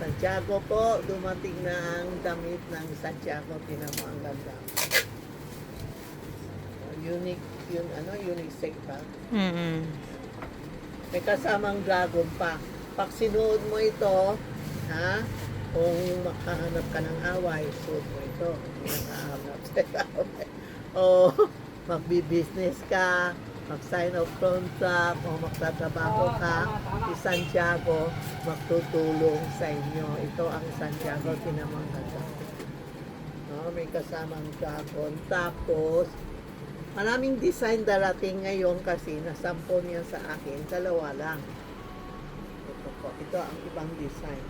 Santiago po, dumating na ang damit ng Santiago. Tingnan mo, ang ganda. Unique, yun, unisex pa. May kasamang dragon pa. Pag sinuot mo ito, ha? Kung makahanap ka ng away, suot mo ito. Kung nakahanap sa away. O magbi-business ka, mag-sign of contract, o magtatrabaho ka, si Santiago magtutulong sa inyo. Ito ang Santiago, tinamang ganda. No, may kasamang dragon. Tapos, maraming design darating ngayon kasi nasampo niya sa akin, dalawa lang. Ito po, ito ang ibang design.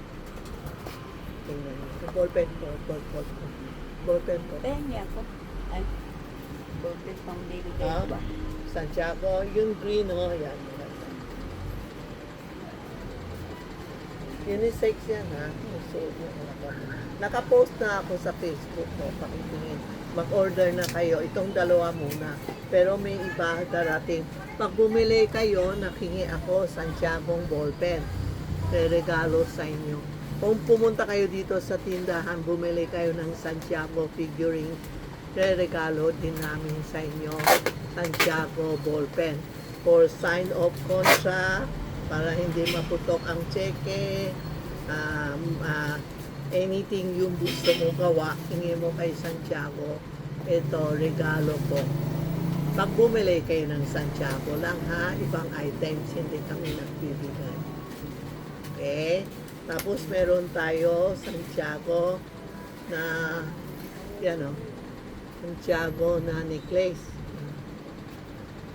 Tingnan niyo. Ballpen po, ballpen po. Pengi ako. Ay, ballpen pang bibigay Ah, ko ba? Santiago, yung green, oh, yan. Unisex yan, ha? So, nakapost na ako sa Facebook ko, pakitingin. Mag-order na kayo. Itong dalawa muna. Pero may iba darating. Pag bumili kayo, nakingi ako Santiago'ng ballpen. Regalo sa inyo. Kung pumunta kayo dito sa tindahan, bumili kayo ng Santiago figurine, regalo din namin sa inyo Santiago ballpen for sign of contract, para hindi maputok ang cheque, anything yung gusto mo gawa, hingi mo kay Santiago. Ito, regalo po. Pag bumili kayo ng Santiago lang, ha, ibang items hindi kami nagbibigay. Okay? Tapos meron tayo Santiago na yan, oh, Santiago na necklace.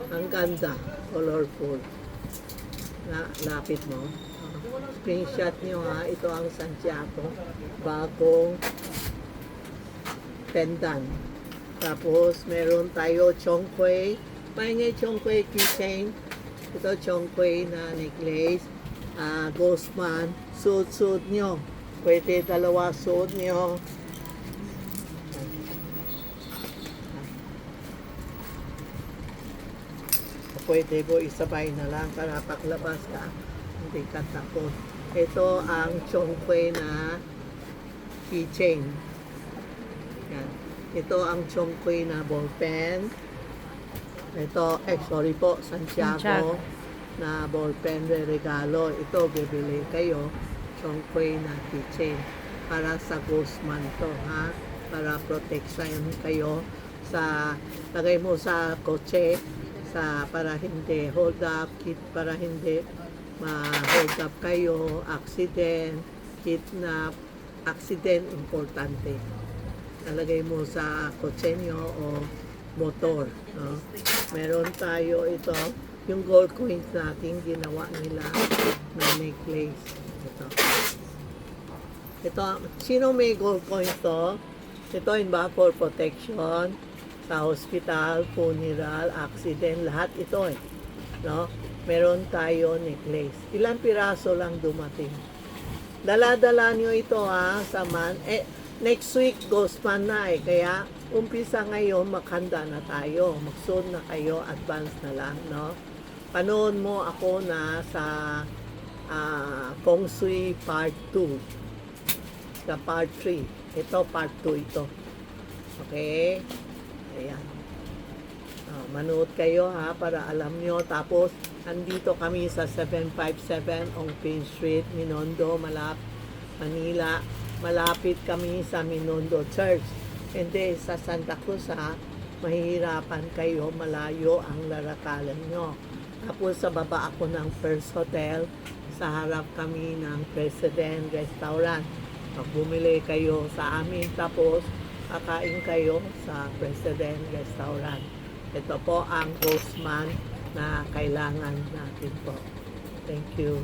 Ang ganda, colorful. Lapit mo. Screenshot nyo, ha. Ito ang Santiago. Bagong pendant. Tapos meron tayo chongquay. May chongquay keychain. Ito chongquay na necklace. Ghostman. Suot nyo. Pwede dalawa suot nyo. Pwede mo isabay na lang para paglabas ka, hindi ka takot. Ito ang chongquay na keychain. Yan. Ito ang chongquay na ballpen. Ito, sorry po, Santiago na ballpen regalo. Ito, bibili kayo, chongquay na keychain. Para sa Ghostman to, ha? Para protection kayo sa, lagay mo sa kotse, para hindi hold up, para hindi ma-hold up kayo, accident, kidnap, accident, importante. Nalagay mo sa kotse nyo o motor. No? Meron tayo ito, yung gold coins natin, ginawa nila na necklace. Ito, sino may gold coins to? Ito yun ba for protection? Sa hospital, funeral, accident, lahat ito, no? Meron tayo necklace. Ilang piraso lang dumating. Dala-dala nyo ito, ha, sa next week, Ghostman na, kaya umpisa ngayon, maghanda na tayo. Magsuot na kayo, advance na lang, no? Panood mo ako na sa Feng Shui Part 2. Sa Part 3. Ito, Part 2 ito. Okay? Ayan. Manood kayo, ha, para alam nyo. Tapos, andito kami sa 757 on Pine Street, Minondo, Manila. Malapit kami sa Minondo Church. Hindi sa Santa Cruz, ha. Mahihirapan kayo, malayo ang larakalan nyo. Tapos sa baba ako ng First Hotel, sa harap kami ng President Restaurant. Pag bumili kayo sa amin, tapos kakain kayo sa President Restaurant. Ito po ang Ghostman na kailangan natin po. Thank you.